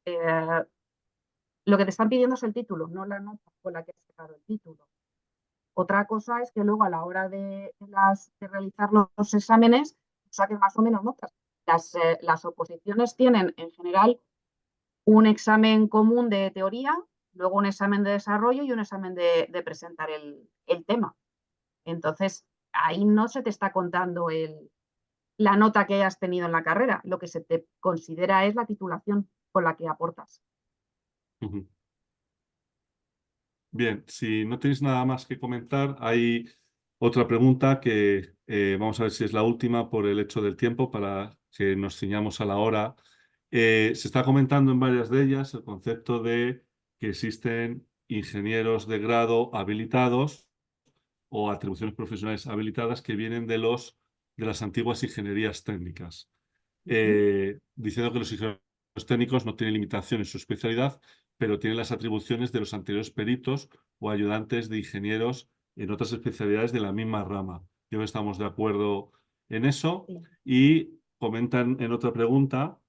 el título, no la nota con la que has sacado el título. Otra cosa es que luego a la hora de realizar los exámenes saquen más o menos notas. Las oposiciones tienen en general un examen común de teoría, luego un examen de desarrollo y un examen de presentar el tema. Entonces, ahí no se te está contando la nota que hayas tenido en la carrera. Lo que se te considera es la titulación con la que aportas. Bien, si no tenéis nada más que comentar, hay otra pregunta que vamos a ver si es la última por el hecho del tiempo para que nos ciñamos a la hora. Se está comentando en varias de ellas el concepto de que existen ingenieros de grado habilitados o atribuciones profesionales habilitadas que vienen de las antiguas ingenierías técnicas, diciendo que los ingenieros técnicos no tienen limitación en su especialidad, pero tienen las atribuciones de los anteriores peritos o ayudantes de ingenieros en otras especialidades de la misma rama. Creo que estamos de acuerdo en eso. Y comentan en otra pregunta,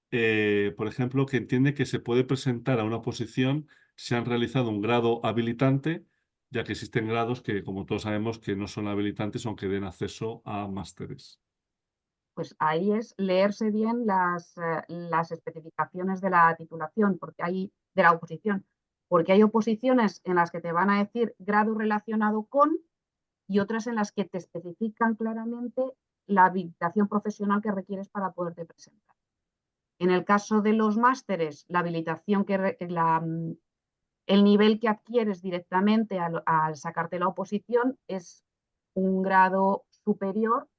por ejemplo, que entiende que se puede presentar a una oposición si han realizado un grado habilitante, ya que existen grados que, como todos sabemos, que no son habilitantes, aunque den acceso a másteres. Pues ahí es leerse bien las especificaciones de la titulación, de la oposición, porque hay oposiciones en las que te van a decir grado relacionado con y otras en las que te especifican claramente la habilitación profesional que requieres para poderte presentar. En el caso de los másteres, la habilitación el nivel que adquieres directamente al sacarte la oposición es un grado superior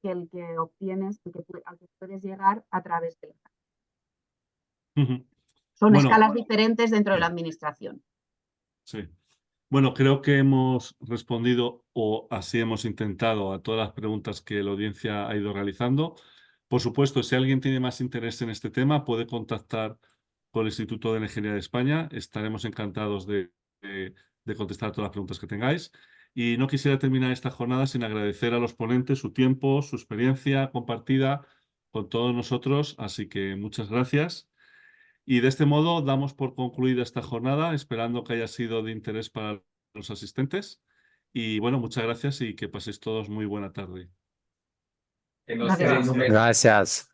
que el que obtienes, al que puedes llegar a través del examen. Son escalas diferentes dentro de la administración. Sí. Bueno, creo que hemos respondido, o así hemos intentado, a todas las preguntas que la audiencia ha ido realizando. Por supuesto, si alguien tiene más interés en este tema, puede contactar con el Instituto de Ingeniería de España. Estaremos encantados de contestar todas las preguntas que tengáis. Y no quisiera terminar esta jornada sin agradecer a los ponentes su tiempo, su experiencia compartida con todos nosotros. Así que muchas gracias. Y de este modo damos por concluida esta jornada, esperando que haya sido de interés para los asistentes. Y bueno, muchas gracias y que paséis todos muy buena tarde. Gracias. Gracias.